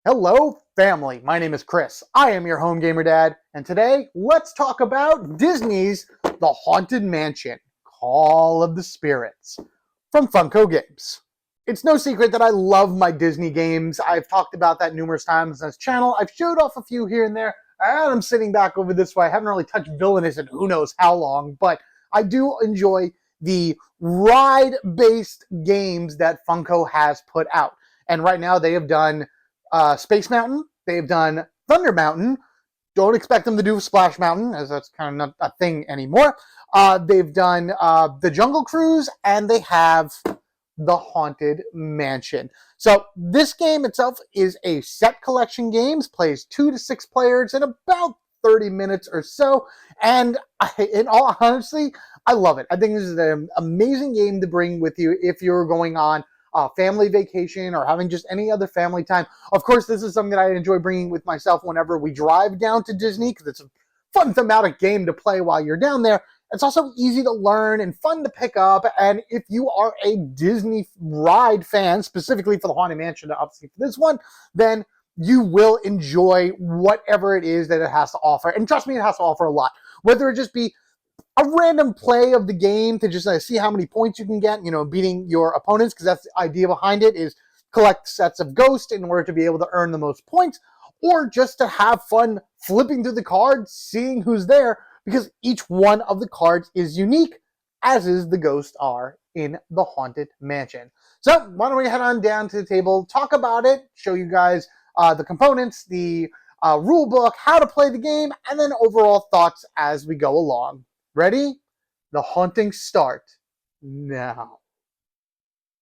Hello, family. My name is Chris. I am your home gamer dad, and today let's talk about Disney's The Haunted Mansion, Call of the Spirits from Funko Games. It's no secret that I love my Disney games. I've talked about that numerous times on this channel. I've showed off a few here and there, and I'm sitting back over this way. I haven't really touched Villainous in who knows how long, but I do enjoy the ride-based games that Funko has put out. And right now they have done Space Mountain. They've done Thunder Mountain. Don't expect them to do Splash Mountain, as that's kind of not a thing anymore. They've done the Jungle Cruise, and they have the Haunted Mansion. So this game itself is a set collection game. Plays 2 to 6 players in about 30 minutes or so. And in all honesty, I love it. I think this is an amazing game to bring with you if you're going on family vacation or having just any other family time. Of course, this is something that I enjoy bringing with myself whenever we drive down to Disney because it's a fun thematic game to play while you're down there. It's also easy to learn and fun to pick up. And if you are a Disney ride fan, specifically for the Haunted Mansion, obviously for this one, then you will enjoy whatever it is that it has to offer. And trust me, it has to offer a lot. Whether it just be a random play of the game to just see how many points you can get, beating your opponents, because that's the idea behind it, is collect sets of ghosts in order to be able to earn the most points, or just to have fun flipping through the cards, seeing who's there, because each one of the cards is unique, as is the ghosts are in the Haunted Mansion. So why don't we head on down to the table, talk about it, show you guys the components, the rule book, how to play the game, and then overall thoughts as we go along. Ready? The hauntings start now.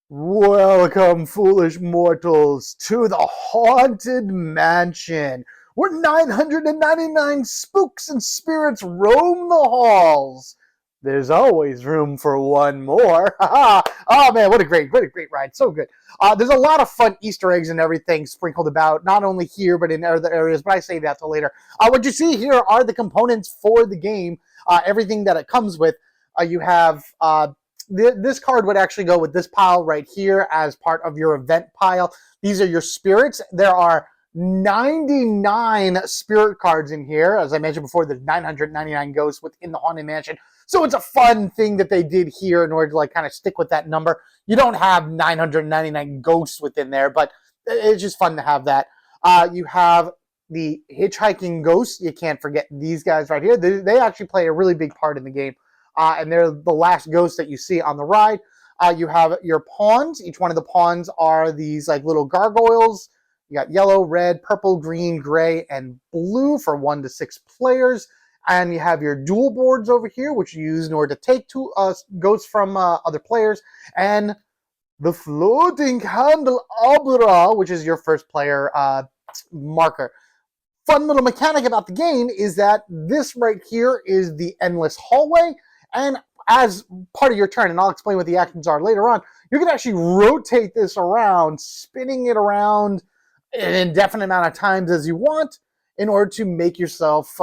Welcome, foolish mortals, to the Haunted Mansion, where 999 spooks and spirits roam the halls. There's always room for one more. Oh man, what a great ride. So good. There's a lot of fun Easter eggs and everything sprinkled about, not only here, but in other areas, but I save that till later. What you see here are the components for the game, everything that it comes with. You have, this card would actually go with this pile right here as part of your event pile. These are your spirits. There are 99 spirit cards in here. As I mentioned before, there's 999 ghosts within the Haunted Mansion. So it's a fun thing that they did here in order to kind of stick with that number. You don't have 999 ghosts within there, but it's just fun to have that. You have the hitchhiking ghosts. You can't forget these guys right here. They actually play a really big part in the game. And they're the last ghosts that you see on the ride. You have your pawns. Each one of the pawns are these little gargoyles. You got yellow, red, purple, green, gray, and blue for 1 to 6 players. And you have your duel boards over here, which you use in order to take two ghosts from other players. And the floating candelabra, which is your first player marker. Fun little mechanic about the game is that this right here is the endless hallway. And as part of your turn, and I'll explain what the actions are later on, you can actually rotate this around, spinning it around an indefinite amount of times as you want, in order to make yourself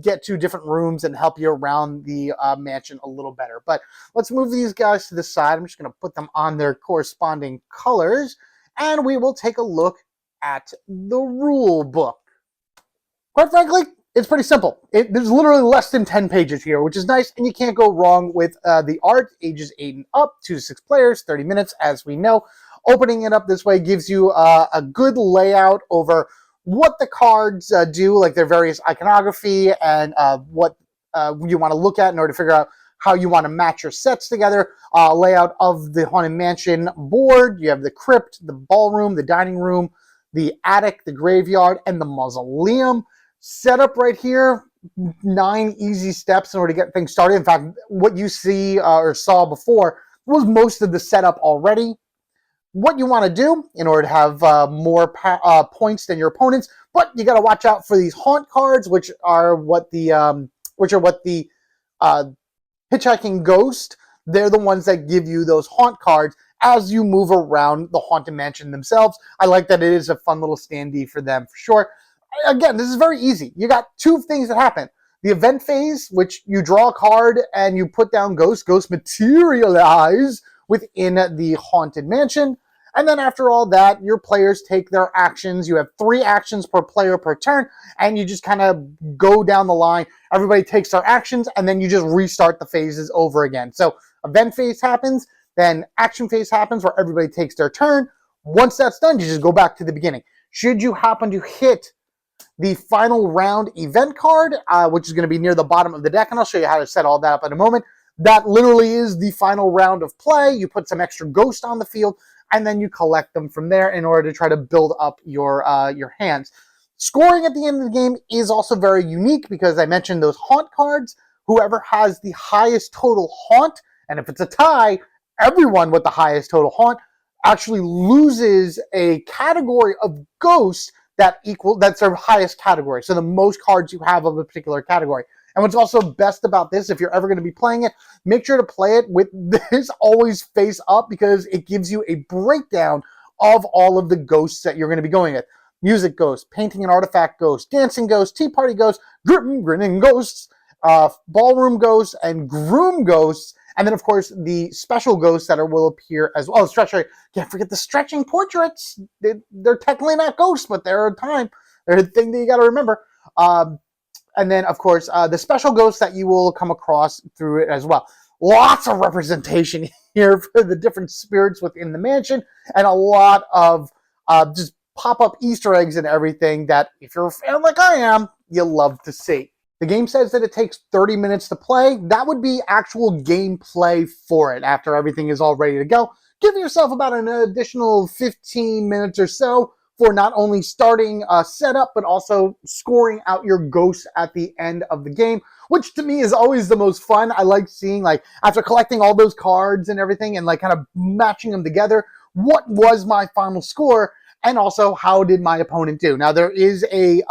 get to different rooms and help you around the mansion a little better. But let's move these guys to the side. I'm just going to put them on their corresponding colors, and we will take a look at the rule book. Quite frankly, it's pretty simple. There's literally less than 10 pages here, which is nice, and you can't go wrong with the art. Ages 8 and up, 2 to 6 players, 30 minutes, as we know. Opening it up this way gives you a good layout over what the cards do, like their various iconography, and what you want to look at in order to figure out how you want to match your sets together. Layout of the Haunted Mansion board. You have the crypt, the ballroom, the dining room, the attic, the graveyard, and the mausoleum. Setup right here, 9 easy steps in order to get things started. In fact, what you see or saw before was most of the setup already. What you want to do in order to have more points than your opponents, but you got to watch out for these haunt cards, which are what the hitchhiking ghost. They're the ones that give you those haunt cards as you move around the Haunted Mansion themselves. I like that it is a fun little standee for them for sure. Again, this is very easy. You got 2 things that happen. The event phase, which you draw a card and you put down ghosts. Ghosts materialize within the Haunted Mansion. And then after all that, your players take their actions. You have 3 actions per player per turn, and you just kind of go down the line. Everybody takes their actions, and then you just restart the phases over again. So event phase happens, then action phase happens where everybody takes their turn. Once that's done, you just go back to the beginning. Should you happen to hit the final round event card, which is going to be near the bottom of the deck, and I'll show you how to set all that up in a moment. That literally is the final round of play. You put some extra ghost on the field, and then you collect them from there in order to try to build up your hands. Scoring at the end of the game is also very unique because I mentioned those haunt cards. Whoever has the highest total haunt, and if it's a tie, everyone with the highest total haunt actually loses a category of ghost that's their highest category. So the most cards you have of a particular category. And what's also best about this, if you're ever going to be playing it, make sure to play it with this always face up because it gives you a breakdown of all of the ghosts that you're going to be going with. Music ghost, painting and artifact ghost, dancing ghost, tea party ghost, grinning ghosts, ballroom ghosts, and groom ghosts. And then, of course, the special ghosts that will appear as well. Can't forget the stretching portraits. They're technically not ghosts, but they're a time. They're a thing that you got to remember. And then, of course, the special ghosts that you will come across through it as well. Lots of representation here for the different spirits within the mansion, and a lot of just pop-up Easter eggs and everything that, if you're a fan like I am, you'll love to see. The game says that it takes 30 minutes to play. That would be actual gameplay for it after everything is all ready to go. Give yourself about an additional 15 minutes or so for not only starting a setup, but also scoring out your ghosts at the end of the game, which to me is always the most fun. I like seeing, like, after collecting all those cards and everything and like kind of matching them together, what was my final score and also how did my opponent do. Now there is a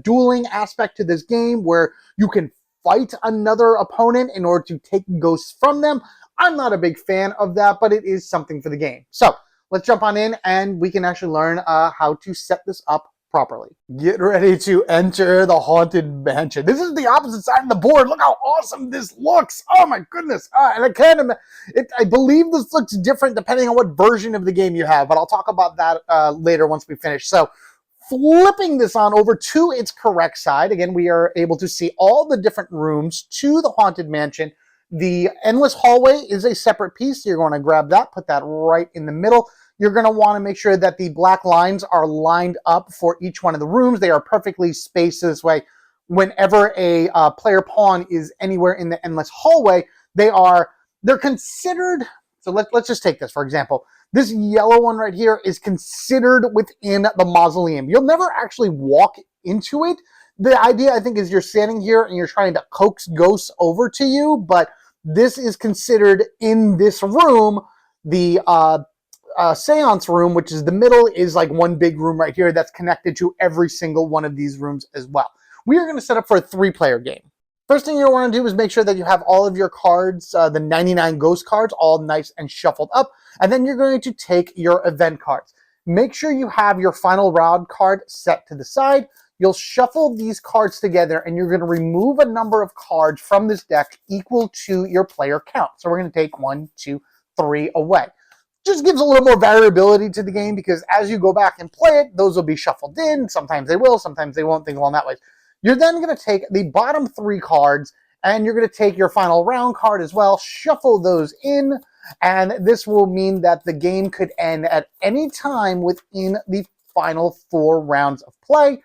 dueling aspect to this game where you can fight another opponent in order to take ghosts from them. I'm not a big fan of that, but it is something for the game. So let's jump on in and we can actually learn how to set this up properly. Get ready to enter the Haunted Mansion. This is the opposite side of the board. Look how awesome this looks. Oh my goodness. And I believe this looks different depending on what version of the game you have, but I'll talk about that later once we finish. So flipping this on over to its correct side, again, we are able to see all the different rooms to the Haunted Mansion. The endless hallway is a separate piece. You're going to grab that, put that right in the middle. You're going to want to make sure that the black lines are lined up for each one of the rooms. They are perfectly spaced this way. Whenever a player pawn is anywhere in the endless hallway, they're considered. So let's just take this, for example. This yellow one right here is considered within the mausoleum. You'll never actually walk into it. The idea, I think, is you're standing here and you're trying to coax ghosts over to you, but this is considered in this room. The seance room, which is the middle, is like one big room right here that's connected to every single one of these rooms as well. We are going to set up for a 3-player game. First thing you'll want to do is make sure that you have all of your cards, the 99 ghost cards, all nice and shuffled up. And then you're going to take your event cards. Make sure you have your final round card set to the side. You'll shuffle these cards together and you're going to remove a number of cards from this deck equal to your player count. So we're going to take 1, 2, 3 away. Just gives a little more variability to the game because as you go back and play it, those will be shuffled in. Sometimes they will, sometimes they won't, think along that way. You're then going to take the bottom 3 cards and you're going to take your final round card as well, shuffle those in, and this will mean that the game could end at any time within the final 4 rounds of play.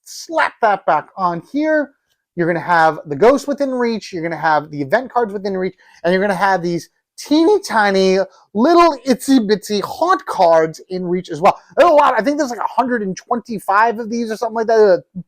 Slap that back on here. You're going to have the ghost within reach, you're going to have the event cards within reach, and you're going to have these teeny tiny little itsy bitsy haunt cards in reach as well. There's a lot. I think there's like 125 of these or something like that. A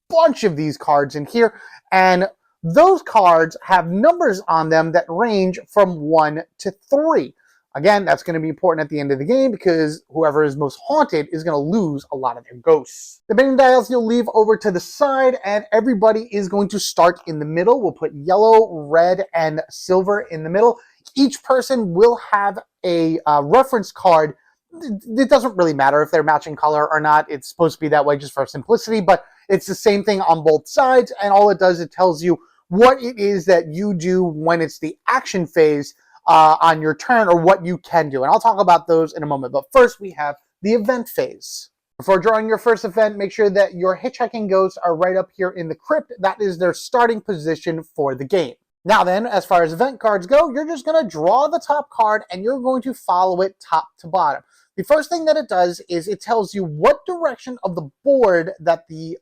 bunch of these cards in here, and those cards have numbers on them that range from 1 to 3. Again, that's going to be important at the end of the game because whoever is most haunted is going to lose a lot of their ghosts. The betting dials you'll leave over to the side, and everybody is going to start in the middle. We'll put yellow, red, and silver in the middle. Each person will have a reference card. It doesn't really matter if they're matching color or not. It's supposed to be that way just for simplicity, but it's the same thing on both sides, and all it does, it tells you what it is that you do when it's the action phase on your turn, or what you can do. And I'll talk about those in a moment. But first, we have the event phase. Before drawing your first event, make sure that your hitchhiking ghosts are right up here in the crypt. That is their starting position for the game. Now then, as far as event cards go, you're just going to draw the top card and you're going to follow it top to bottom. The first thing that it does is it tells you what direction of the board that the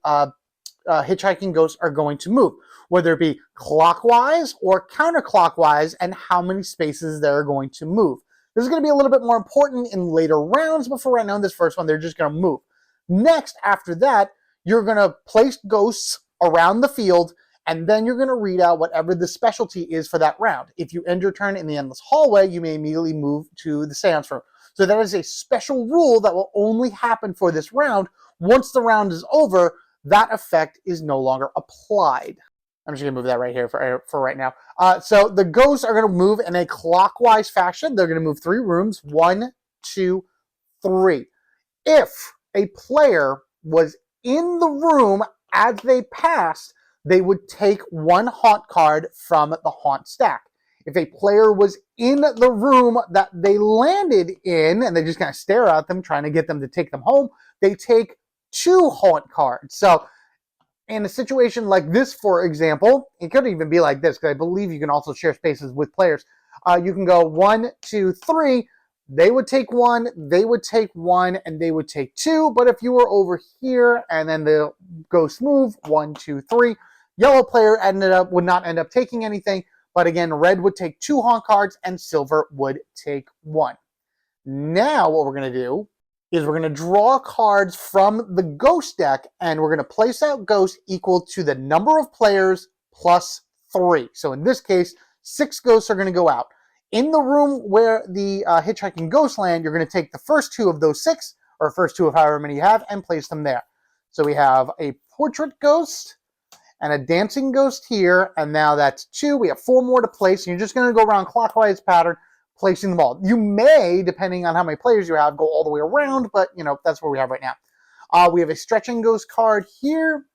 hitchhiking ghosts are going to move, whether it be clockwise or counterclockwise, and how many spaces they're going to move. This is going to be a little bit more important in later rounds, but for right now in this first one, they're just going to move. Next, after that, you're going to place ghosts around the field, and then you're going to read out whatever the specialty is for that round. If you end your turn in the endless hallway, you may immediately move to the seance room. So that is a special rule that will only happen for this round. Once the round is over, that effect is no longer applied. I'm just going to move that right here for right now. So the ghosts are going to move in a clockwise fashion. They're going to move 3 rooms, 1, 2, 3. If a player was in the room as they passed, they would take 1 haunt card from the haunt stack. If a player was in the room that they landed in, and they just kind of stare at them, trying to get them to take them home, they take 2 haunt cards. So in a situation like this, for example, it could even be like this, because I believe you can also share spaces with players. You can go 1, 2, 3. They would take 1, they would take 1, and they would take 2. But if you were over here and then the ghost move, 1, 2, 3, yellow player would not end up taking anything. But again, red would take 2 haunt cards and silver would take 1. Now what we're going to do is we're going to draw cards from the ghost deck, and we're going to place out ghosts equal to the number of players plus 3. So in this case, 6 ghosts are going to go out. In the room where the hitchhiking ghosts land, you're going to take the first 2 of those 6, or first 2 of however many you have, and place them there. So we have a portrait ghost and a dancing ghost here, and now that's 2. We have 4 more to place, and you're just going to go around clockwise pattern, placing them all. You may, depending on how many players you have, go all the way around, but that's what we have right now. We have a stretching ghost card here.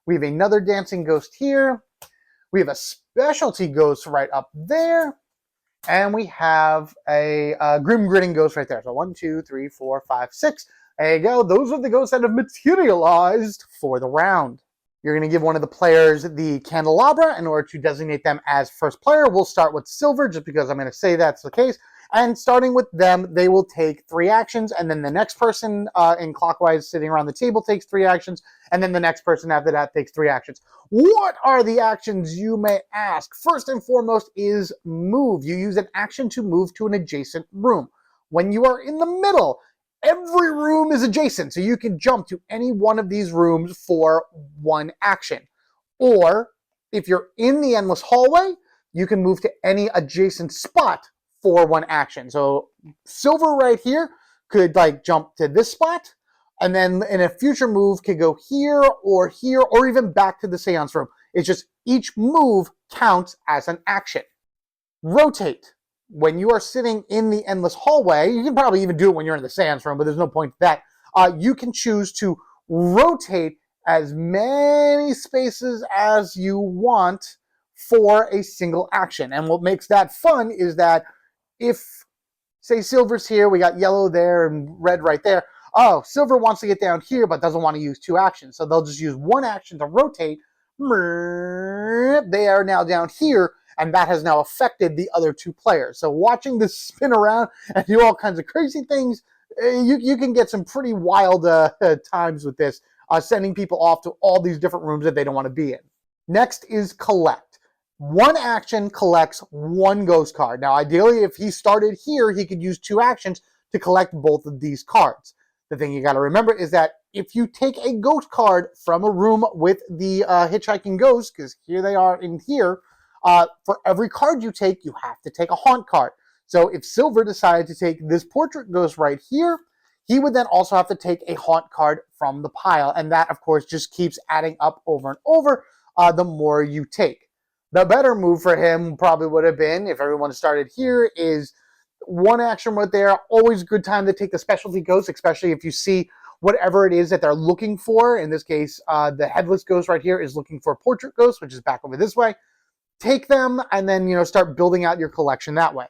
We have another dancing ghost here. We have a specialty ghost right up there. And we have a grinnin ghost right there. So 1, 2, 3, 4, 5, 6. There you go. Those are the ghosts that have materialized for the round. You're going to give one of the players the candelabra in order to designate them as first player. We'll start with silver just because I'm going to say that's the case. And starting with them, they will take 3 actions. And then the next person in clockwise sitting around the table takes 3 actions. And then the next person after that takes 3 actions. What are the actions, you may ask? First and foremost is move. You use an action to move to an adjacent room. When you are in the middle, every room is adjacent, so you can jump to any one of these rooms for 1 action. Or if you're in the endless hallway, you can move to any adjacent spot for 1 action. So silver right here could jump to this spot, and then in a future move could go here, or even back to the seance room. It's just each move counts as an action. Rotate. When you are sitting in the endless hallway, you can probably even do it when you're in the seance room, but there's no point to that. You can choose to rotate as many spaces as you want for a single action. And what makes that fun is that if, say, silver's here, we got yellow there and red right there. Oh, silver wants to get down here but doesn't want to use 2 actions. So they'll just use 1 action to rotate. They are now down here, and that has now affected the other 2 players. So watching this spin around and do all kinds of crazy things, you can get some pretty wild times with this, sending people off to all these different rooms that they don't want to be in. Next is collect. 1 action collects 1 ghost card. Now, ideally, if he started here, he could use 2 actions to collect both of these cards. The thing you got to remember is that if you take a ghost card from a room with the hitchhiking ghost, because here they are in here, for every card you take, you have to take a haunt card. So if Silver decided to take this portrait ghost right here, he would then also have to take a haunt card from the pile. And that, of course, just keeps adding up over and over the more you take. The better move for him probably would have been, if everyone started here, is 1 action right there. Always a good time to take the specialty ghost, especially if you see whatever it is that they're looking for. In this case, the headless ghost right here is looking for a portrait ghost, which is back over this way. Take them and then, start building out your collection that way.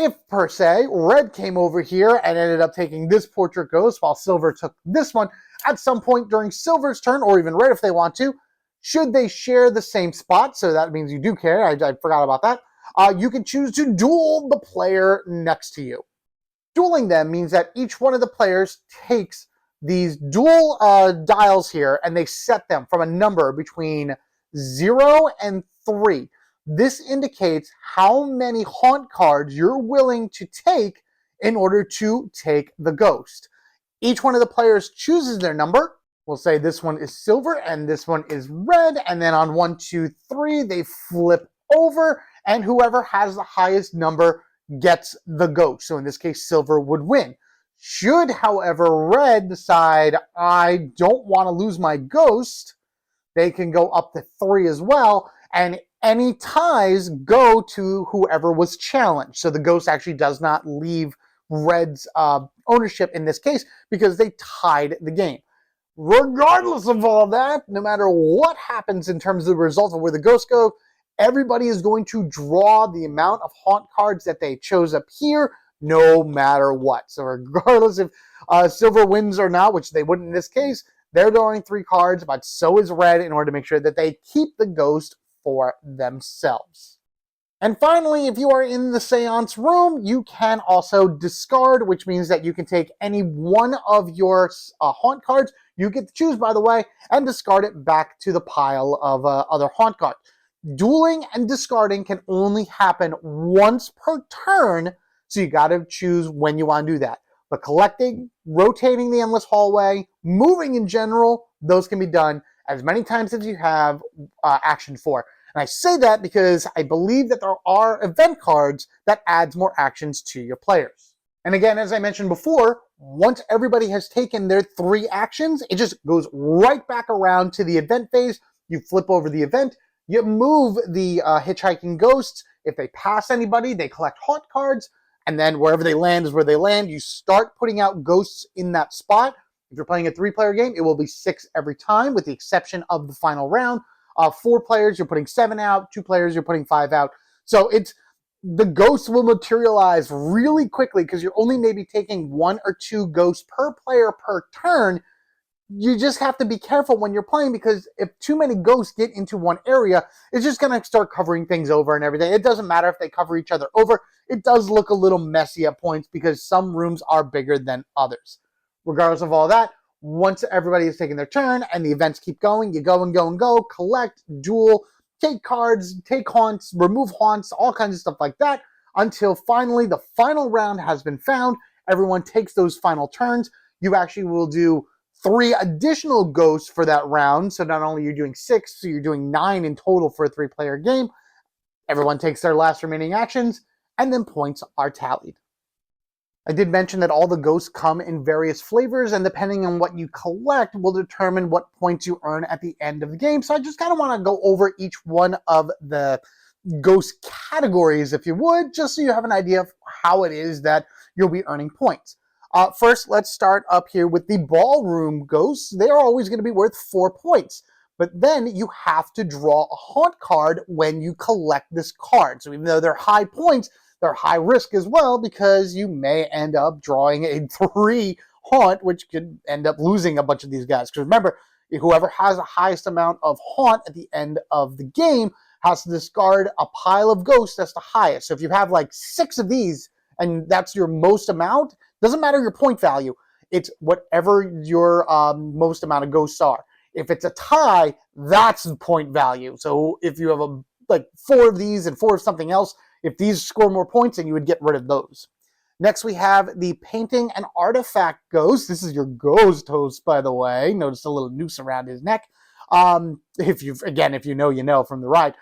If, per se, red came over here and ended up taking this portrait ghost while silver took this one, at some point during silver's turn, or even red if they want to, should they share the same spot, so that means you do care, I forgot about that, you can choose to duel the player next to you. Dueling them means that each one of the players takes these dual dials here and they set them from a number between 0 and 3. This indicates how many haunt cards you're willing to take in order to take the ghost. Each one of the players chooses their number. We'll say this one is silver and this one is red. And then on 1, 2, 3, they flip over and whoever has the highest number gets the ghost. So in this case, silver would win. Should, however, red decide, I don't want to lose my ghost, they can go up to 3 as well. And any ties go to whoever was challenged. So the ghost actually does not leave red's ownership in this case because they tied the game. Regardless of all that, no matter what happens in terms of the result of where the ghosts go, everybody is going to draw the amount of haunt cards that they chose up here, no matter what. So regardless if silver wins or not, which they wouldn't in this case, they're drawing 3 cards, but so is red in order to make sure that they keep the ghost for themselves. And finally, if you are in the seance room, you can also discard, which means that you can take any one of your haunt cards, you get to choose, by the way, and discard it back to the pile of other haunt cards. Dueling and discarding can only happen once per turn, so you got to choose when you want to do that. But collecting, rotating the endless hallway, moving in general, those can be done as many times as you have action for. And I say that because I believe that there are event cards that adds more actions to your players. And again, as I mentioned before, once everybody has taken their 3 actions, it just goes right back around to the event phase. You flip over the event, you move the hitchhiking ghosts. If they pass anybody, they collect haunt cards, and then wherever they land is where they land. You start putting out ghosts in that spot. If you're playing a 3-player game, it will be 6 every time, with the exception of the final round. 4 players, you're putting 7 out. 2 players, you're putting 5 out. So the ghosts will materialize really quickly because you're only maybe taking 1 or 2 ghosts per player per turn. You just have to be careful when you're playing because if too many ghosts get into one area, it's just going to start covering things over and everything. It doesn't matter if they cover each other over. It does look a little messy at points because some rooms are bigger than others. Regardless of all that, once everybody has taken their turn and the events keep going, you go and go and go, collect, duel, take cards, take haunts, remove haunts, all kinds of stuff like that, until finally the final round has been found. Everyone takes those final turns. You actually will do 3 additional ghosts for that round. So not only are you doing 6, so you're doing 9 in total for a 3-player game. Everyone takes their last remaining actions, and then points are tallied. I did mention that all the ghosts come in various flavors, and depending on what you collect will determine what points you earn at the end of the game. So I just kind of want to go over each one of the ghost categories, if you would, just so you have an idea of how it is that you'll be earning points. First, let's start up here with the ballroom ghosts. They are always going to be worth 4 points. But then you have to draw a haunt card when you collect this card. So even though they're high points, they're high risk as well because you may end up drawing a 3 haunt, which could end up losing a bunch of these guys. Because remember, whoever has the highest amount of haunt at the end of the game has to discard a pile of ghosts that's the highest. So if you have like 6 of these and that's your most amount, doesn't matter your point value. It's whatever your most amount of ghosts are. If it's a tie, that's the point value. So if you have like 4 of these and 4 of something else, if these score more points, then you would get rid of those. Next, we have the painting and artifact ghost. This is your ghost host, by the way. Notice a little noose around his neck. If you know, you know from the ride.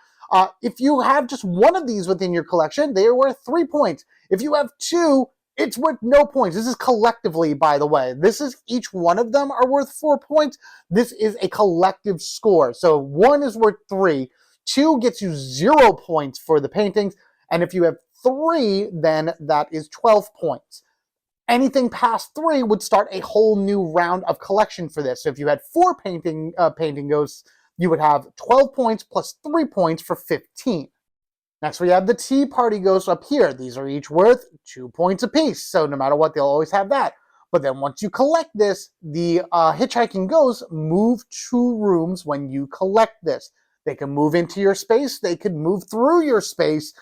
If you have just 1 of these within your collection, they are worth 3 points. If you have 2, it's worth no points. This is collectively, by the way. This is each one of them are worth 4 points. This is a collective score. So 1 is worth 3. 2 gets you 0 points for the paintings. And if you have 3, then that is 12 points. Anything past 3 would start a whole new round of collection for this. So if you had 4 painting ghosts, you would have 12 points plus 3 points for 15. Next, we have the Tea Party Ghosts up here. These are each worth 2 points apiece, so no matter what, they'll always have that. But then once you collect this, the hitchhiking ghosts move 2 rooms when you collect this. They can move into your space, they could move through your space,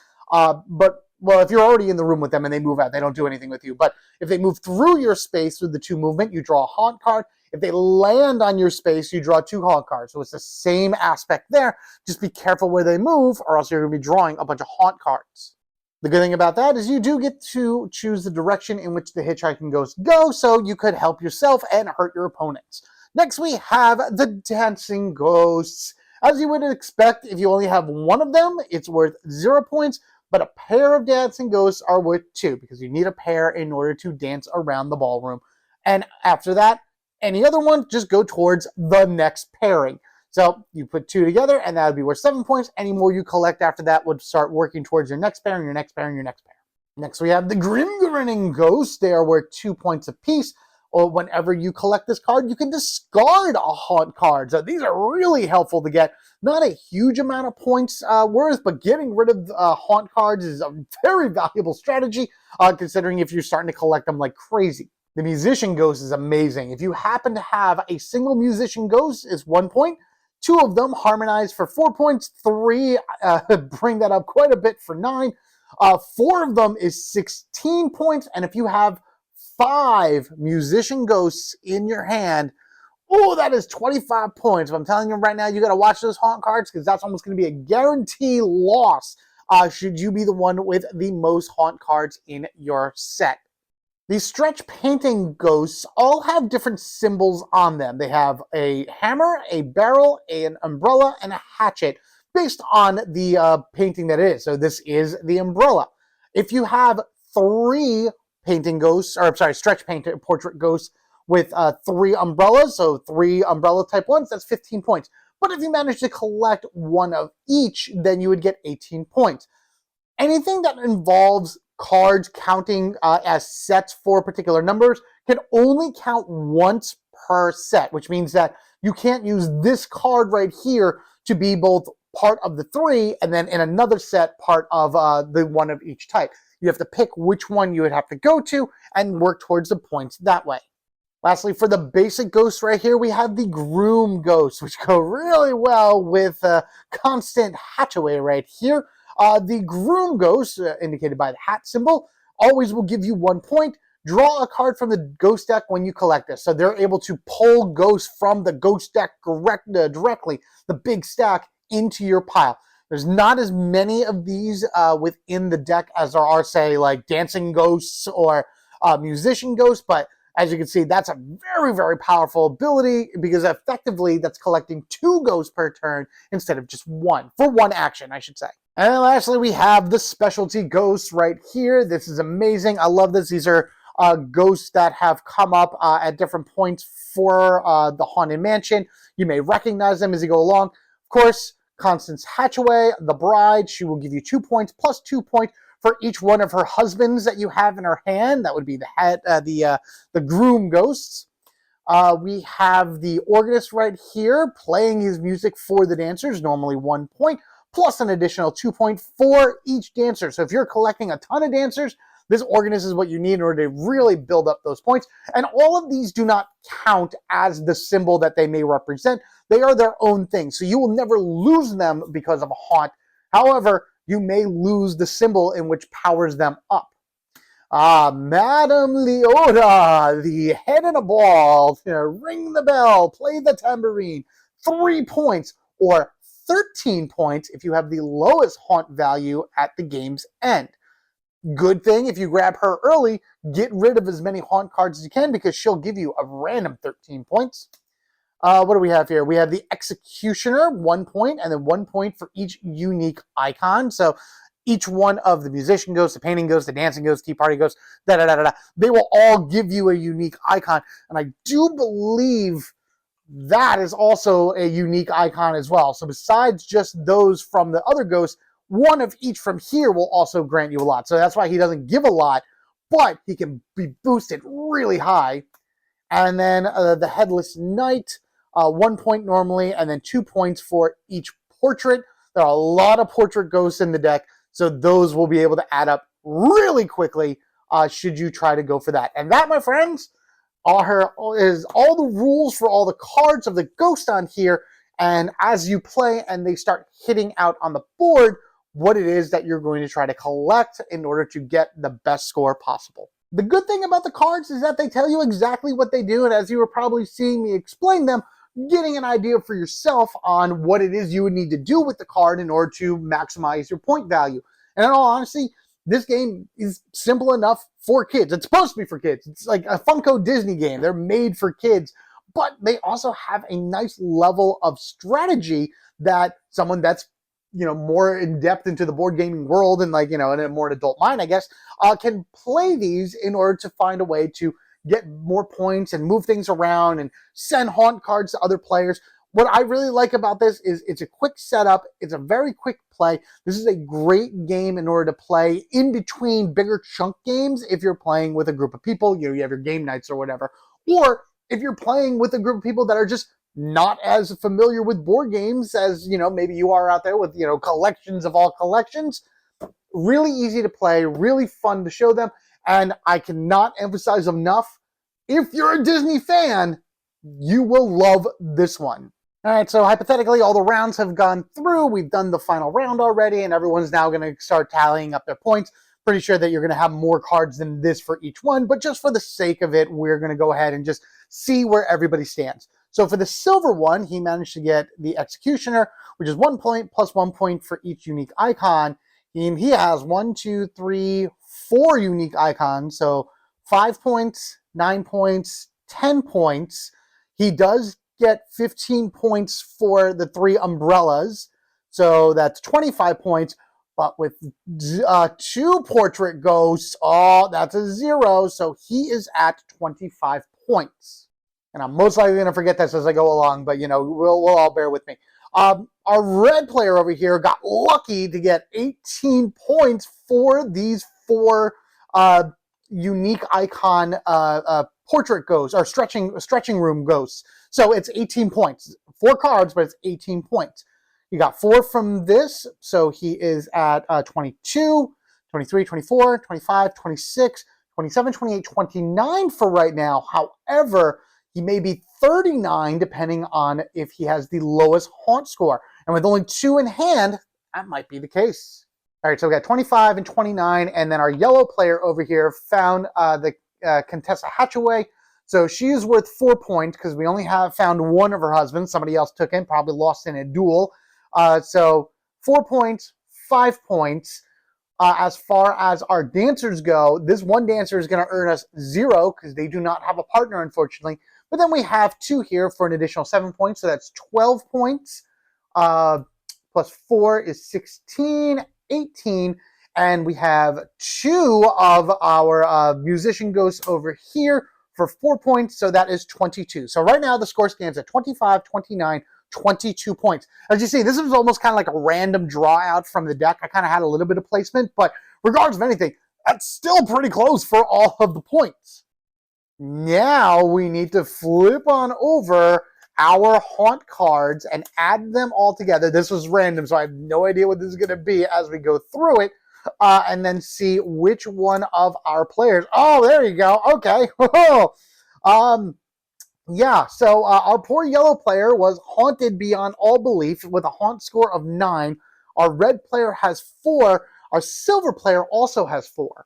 well, if you're already in the room with them and they move out, they don't do anything with you. But if they move through your space with the 2 movement, you draw a haunt card. If they land on your space, you draw 2 haunt cards. So it's the same aspect there. Just be careful where they move, or else you're going to be drawing a bunch of haunt cards. The good thing about that is you do get to choose the direction in which the hitchhiking ghosts go, so you could help yourself and hurt your opponents. Next, we have the dancing ghosts. As you would expect, if you only have 1 of them, it's worth 0 points, but a pair of dancing ghosts are worth 2, because you need a pair in order to dance around the ballroom. And after that, any other one, just go towards the next pairing. So you put 2 together, and that would be worth 7 points. Any more you collect after that would start working towards your next pair, and your next pair, and your next pair. Next, we have the grinnin ghosts. They are worth 2 points apiece. Or whenever you collect this card, you can discard a haunt card. So these are really helpful to get. Not a huge amount of points worth, but getting rid of haunt cards is a very valuable strategy, considering if you're starting to collect them like crazy. The musician ghost is amazing. If you happen to have a single musician ghost, it's 1 point. 2 of them harmonize for 4 points. 3 bring that up quite a bit for 9. 4 of them is 16 points. And if you have 5 musician ghosts in your hand, oh, that is 25 points. But I'm telling you right now, you got to watch those haunt cards, because that's almost going to be a guarantee loss should you be the one with the most haunt cards in your set. These stretch painting ghosts all have different symbols on them. They have a hammer, a barrel, an umbrella, and a hatchet based on the painting that it is. So this is the umbrella. If you have 3 painting ghosts, or I'm sorry, stretch painting portrait ghosts with 3 umbrellas, so 3 umbrella type ones, that's 15 points. But if you manage to collect 1 of each, then you would get 18 points. Anything that involves cards counting as sets for particular numbers can only count once per set, which means that you can't use this card right here to be both part of the 3 and then in another set part of the 1 of each type. You have to pick which one you would have to go to and work towards the points that way. Lastly, for the basic ghosts right here, we have the groom ghosts, which go really well with Constant Hatchaway right here. The groom ghost, indicated by the hat symbol, always will give you 1 point. Draw a card from the ghost deck when you collect this. So they're able to pull ghosts from the ghost deck directly, the big stack, into your pile. There's not as many of these within the deck as there are, say, like dancing ghosts or musician ghosts, but as you can see, that's a very, very powerful ability, because effectively that's collecting 2 ghosts per turn instead of just 1, for 1 action, I should say. And then lastly, we have the specialty ghosts right here. This is amazing. I love this. These are ghosts that have come up at different points for the Haunted Mansion. You may recognize them as you go along. Of course, Constance Hatchaway, the bride, she will give you 2 points plus 2 points for each one of her husbands that you have in her hand. That would be the groom ghosts. We have the organist right here playing his music for the dancers, normally 1 point, plus an additional 2 points for each dancer. So if you're collecting a ton of dancers, this organist is what you need in order to really build up those points. And all of these do not count as the symbol that they may represent. They are their own thing. So you will never lose them because of a haunt. However, you may lose the symbol in which powers them up. Madame Leota, the head in a ball, ring the bell, play the tambourine, 3 points, or 13 points if you have the lowest haunt value at the game's end. Good thing, if you grab her early, get rid of as many haunt cards as you can, because she'll give you a random 13 points. What do we have here? We have the Executioner, 1 point, and then 1 point for each unique icon. So each one of the musician ghosts, the painting ghosts, the dancing ghosts, tea party ghosts, they will all give you a unique icon. And I do believe that is also a unique icon as well. So besides just those from the other ghosts, 1 of each from here will also grant you a lot. So that's why he doesn't give a lot, but he can be boosted really high. And then the Headless Knight, 1 point normally, and then 2 points for each portrait. There are a lot of portrait ghosts in the deck, So those will be able to add up really quickly should you try to go for that. And that, my friends, is all the rules for all the cards of the Ghost on here. And as you play and they start hitting out on the board, what it is that you're going to try to collect in order to get the best score possible. The good thing about the cards is that they tell you exactly what they do, and as you were probably seeing me explain them, getting an idea for yourself on what it is you would need to do with the card in order to maximize your point value. And in all honesty, this game is simple enough for kids. It's supposed to be for kids. It's like a Funko Disney game. They're made for kids, but they also have a nice level of strategy that someone that's more in depth into the board gaming world and in a more adult mind, I guess, can play these in order to find a way to get more points and move things around and send haunt cards to other players. What I really like about this is it's a quick setup. It's a very quick play. This is a great game in order to play in between bigger chunk games if you're playing with a group of people, you have your game nights or whatever, or if you're playing with a group of people that are just not as familiar with board games as, maybe you are out there with, collections of all collections. Really easy to play, really fun to show them. And I cannot emphasize enough, if you're a Disney fan, you will love this one. All right, so hypothetically, all the rounds have gone through. We've done the final round already, and everyone's now going to start tallying up their points. Pretty sure that you're going to have more cards than this for each one, but just for the sake of it, we're going to go ahead and just see where everybody stands. So for the silver one, he managed to get the Executioner, which is 1 point plus 1 point for each unique icon. And he has 1, 2, 3, 4 unique icons. So 5 points, 9 points, 10 points. He does get 15 points for the 3 umbrellas. So that's 25 points. But with 2 portrait ghosts, that's a 0. So he is at 25 points. And I'm most likely going to forget this as I go along, but, we'll all bear with me. Our red player over here got lucky to get 18 points for these 4 unique icon portrait ghosts, or stretching room ghosts. So it's 18 points. 4 cards, but it's 18 points. He got 4 from this, so he is at 22, 23, 24, 25, 26, 27, 28, 29 for right now. However, he may be 39 depending on if he has the lowest haunt score. And with only 2 in hand, that might be the case. All right, so we got 25 and 29, and then our yellow player over here found the Contessa Hatchaway. So she is worth 4 points because we only have found one of her husbands. Somebody else took him, probably lost in a duel. So 4 points, 5 points. As far as our dancers go, this one dancer is going to earn us 0 because they do not have a partner, unfortunately. But then we have 2 here for an additional 7 points, so that's 12 points. Plus 4 is 16, 18. And we have 2 of our musician ghosts over here for 4 points, so that is 22. So right now the score stands at 25, 29, 22 points. As you see, this is almost kind of like a random draw out from the deck. I kind of had a little bit of placement, but regardless of anything, that's still pretty close for all of the points. Now we need to flip on over our haunt cards and add them all together. This was random, so I have no idea what this is going to be as we go through it, and then see which one of our players. Oh, there you go. Okay. Yeah, so our poor yellow player was haunted beyond all belief with a haunt score of 9. Our red player has 4. Our silver player also has 4.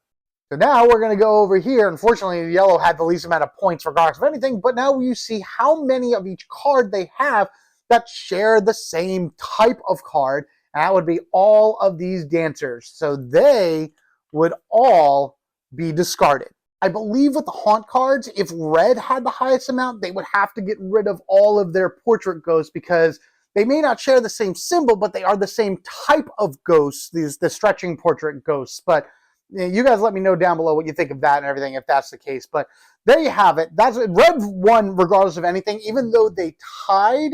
So now we're going to go over here. Unfortunately, the yellow had the least amount of points regardless of anything, but now you see how many of each card they have that share the same type of card, and that would be all of these dancers. So they would all be discarded. I believe with the haunt cards, if red had the highest amount, they would have to get rid of all of their portrait ghosts because they may not share the same symbol, but they are the same type of ghosts, the stretching portrait ghosts. But you guys let me know down below what you think of that and everything, if that's the case. But there you have it. That's red won regardless of anything. Even though they tied,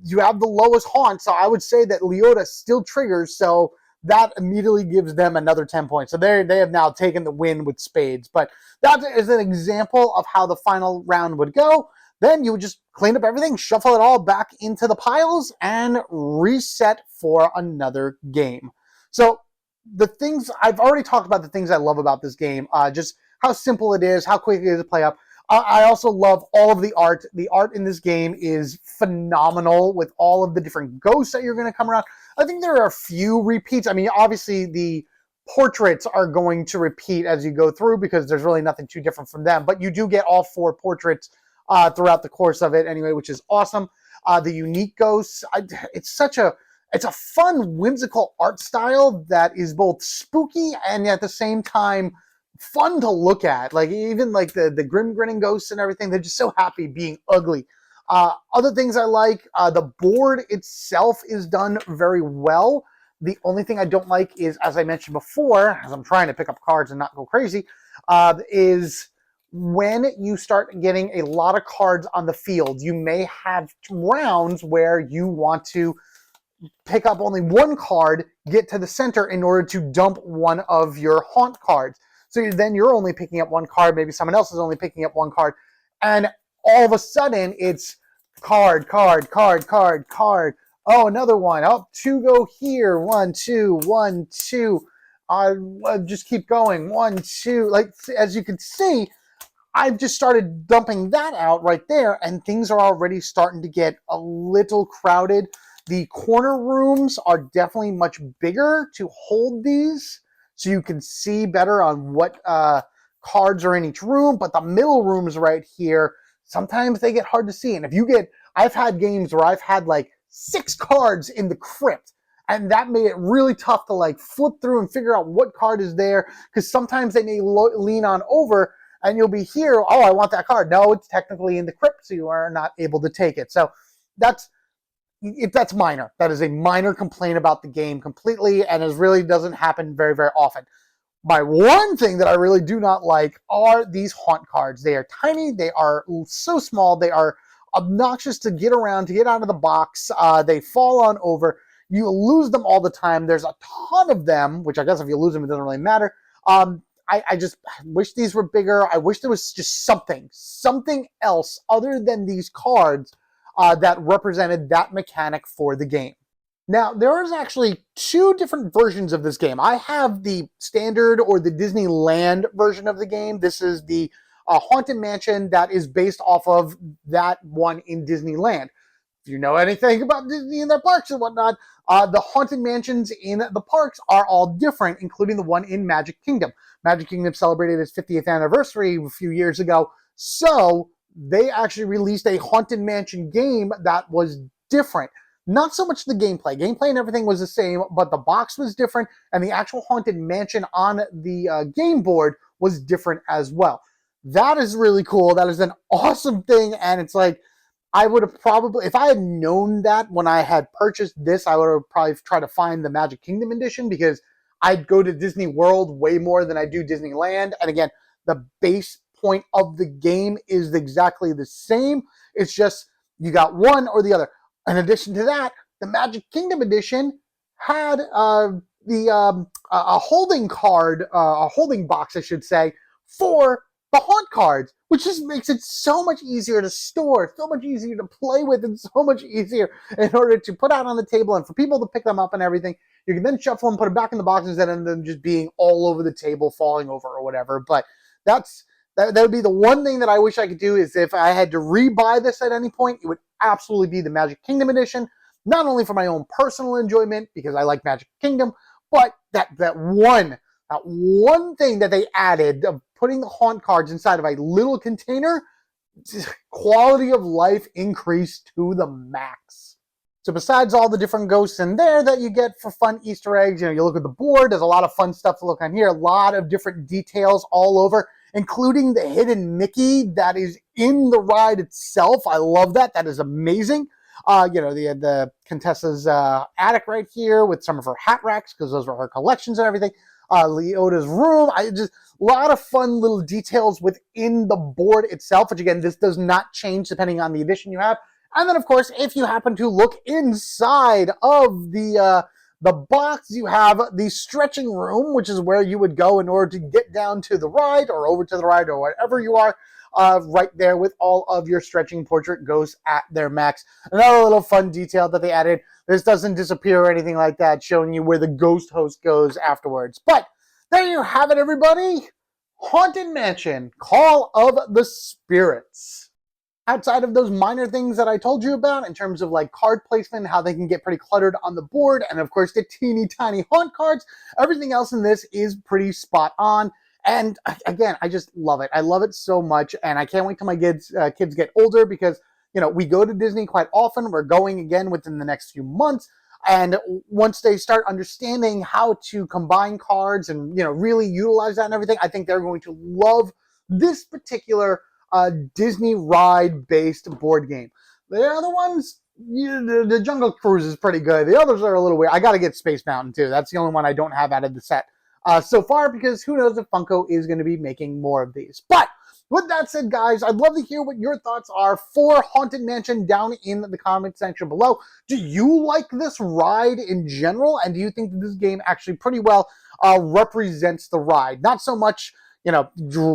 you have the lowest haunt. So I would say that Leota still triggers. So that immediately gives them another 10 points. So they have now taken the win with spades. But that is an example of how the final round would go. Then you would just clean up everything, shuffle it all back into the piles, and reset for another game. So the things I've already talked about, the things I love about this game, just how simple it is, how quick it is to play up. I also love all of the art. The art in this game is phenomenal with all of the different ghosts that you're going to come around. I think there are a few repeats. I mean, obviously the portraits are going to repeat as you go through because there's really nothing too different from them. But you do get all 4 portraits throughout the course of it anyway, which is awesome. The unique ghosts, it's a fun, whimsical art style that is both spooky and at the same time fun to look at. Like even like the grinning ghosts and everything, they're just so happy being ugly. Other things I like, the board itself is done very well. The only thing I don't like is, as I mentioned before, as I'm trying to pick up cards and not go crazy, is when you start getting a lot of cards on the field, you may have rounds where you want to pick up only one card, get to the center in order to dump one of your haunt cards. So then you're only picking up one card, maybe someone else is only picking up one card, and all of a sudden it's card. Oh, another one. Oh, 2 go here. 1, 2, 1, 2. Just keep going. 1, 2. Like, as you can see, I've just started dumping that out right there, and things are already starting to get a little crowded. The corner rooms are definitely much bigger to hold these, so you can see better on what cards are in each room, but the middle rooms right here, sometimes they get hard to see. And if you get, I've had games where I've had like 6 cards in the crypt, and that made it really tough to like flip through and figure out what card is there, because sometimes they may lean on over, and you'll be here, oh, I want that card. No, it's technically in the crypt, so you are not able to take it. So that's minor. That is a minor complaint about the game completely, and it really doesn't happen very, very often. My one thing that I really do not like are these haunt cards. They are tiny. They are so small. They are obnoxious to get around, to get out of the box. They fall on over. You lose them all the time. There's a ton of them, which I guess if you lose them, it doesn't really matter. I just wish these were bigger. I wish there was just something else other than these cards that represented that mechanic for the game. Now, there is actually 2 different versions of this game. I have the standard or the Disneyland version of the game. This is the Haunted Mansion that is based off of that one in Disneyland. If you know anything about Disney and their parks and whatnot, the Haunted Mansions in the parks are all different, including the one in Magic Kingdom. Magic Kingdom celebrated its 50th anniversary a few years ago, so they actually released a Haunted Mansion game that was different. Not so much the gameplay. Gameplay and everything was the same, but the box was different, and the actual Haunted Mansion on the game board was different as well. That is really cool. That is an awesome thing, and it's like, I would have probably, if I had known that when I had purchased this, I would have probably tried to find the Magic Kingdom edition, because I'd go to Disney World way more than I do Disneyland. And again, the base point of the game is exactly the same. It's just you got one or the other. In addition to that, the Magic Kingdom edition had a holding card, a holding box, I should say, for the haunt cards, which just makes it so much easier to store, so much easier to play with, and so much easier in order to put out on the table and for people to pick them up and everything. You can then shuffle them, put them back in the box instead of them just being all over the table, falling over or whatever. But that would be the one thing that I wish I could do, is if I had to rebuy this at any point, it would absolutely be the Magic Kingdom edition, not only for my own personal enjoyment, because I like Magic Kingdom, but that one thing that they added of putting the haunt cards inside of a little container, quality of life increased to the max. So besides all the different ghosts in there that you get for fun Easter eggs, you look at the board, there's a lot of fun stuff to look on here, a lot of different details all over, including the hidden Mickey that is in the ride itself. I love that. That is amazing. The Contessa's attic right here with some of her hat racks, because those were her collections and everything. Leota's room. A lot of fun little details within the board itself, which again, this does not change depending on the edition you have. And then, of course, if you happen to look inside of the box, you have the stretching room, which is where you would go in order to get down to the ride or over to the ride or wherever you are. right there with all of your stretching portrait ghosts at their max. Another little fun detail that they added, this doesn't disappear or anything like that, showing you where the ghost host goes afterwards. But there you have it, everybody. Haunted Mansion, Call of the Spirits. Outside of those minor things that I told you about in terms of like card placement, how they can get pretty cluttered on the board, and of course the teeny tiny haunt cards, everything else in this is pretty spot on. And again, I just love it. I love it so much, and I can't wait till my kids get older because, you know, we go to Disney quite often. We're going again within the next few months. And once they start understanding how to combine cards and, you know, really utilize that and everything, I think they're going to love this particular Disney ride-based board game. The other ones, the Jungle Cruise is pretty good. The others are a little weird. I got to get Space Mountain too. That's the only one I don't have out of the set so far, because who knows if Funko is going to be making more of these. But with that said, guys, I'd love to hear what your thoughts are for Haunted Mansion down in the comment section below. Do you like this ride in general? And do you think that this game actually pretty well represents the ride? Not so much, you know,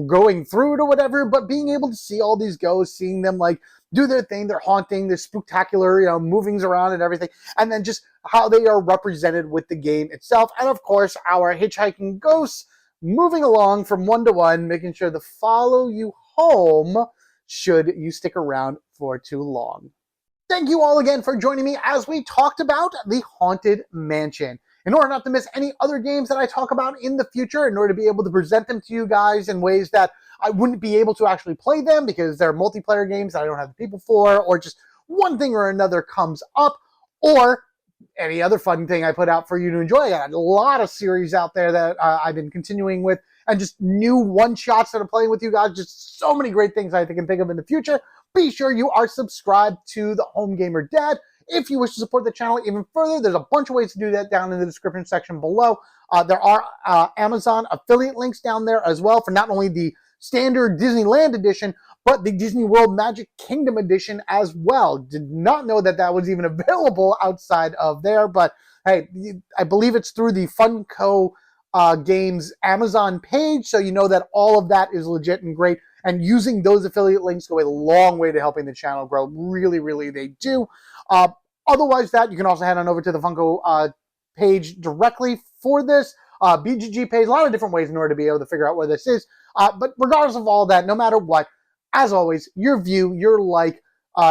going through it or whatever, but being able to see all these ghosts, seeing them like do their thing, they're haunting, they're spectacular, you know, movings around and everything, and then just how they are represented with the game itself. And of course, our hitchhiking ghosts moving along from one to one, making sure to follow you home should you stick around for too long. Thank you all again for joining me as we talked about the Haunted Mansion. In order not to miss any other games that I talk about in the future, in order to be able to present them to you guys in ways that I wouldn't be able to actually play them because they're multiplayer games that I don't have the people for, or just one thing or another comes up, or any other fun thing I put out for you to enjoy. I got a lot of series out there that I've been continuing with, and just new one-shots that I'm playing with you guys. Just so many great things I can think of in the future. Be sure you are subscribed to the Home Gamer Dad. If you wish to support the channel even further, there's a bunch of ways to do that down in the description section below. There are Amazon affiliate links down there as well for not only the standard Disneyland edition, but the Disney World Magic Kingdom edition as well. Did not know that that was even available outside of there, but hey, I believe it's through the Funko Games Amazon page, so you know that all of that is legit and great. And using those affiliate links go a long way to helping the channel grow. Really, really, they do. Otherwise, that you can also head on over to the Funko page directly for this. BGG page, a lot of different ways in order to be able to figure out where this is. But regardless of all that, no matter what, as always, your view, your like,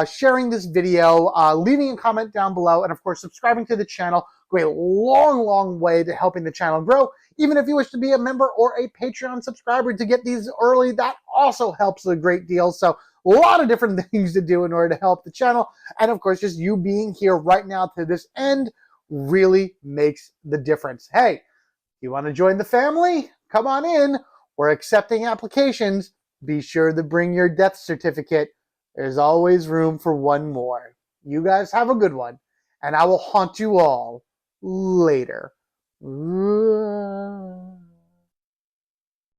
sharing this video, leaving a comment down below, and of course, subscribing to the channel go a long, long way to helping the channel grow. Even if you wish to be a member or a Patreon subscriber to get these early, that also helps a great deal. So a lot of different things to do in order to help the channel. And of course, just you being here right now to this end really makes the difference. Hey, you want to join the family? Come on in. We're accepting applications. Be sure to bring your death certificate. There's always room for one more. You guys have a good one, and I will haunt you all later.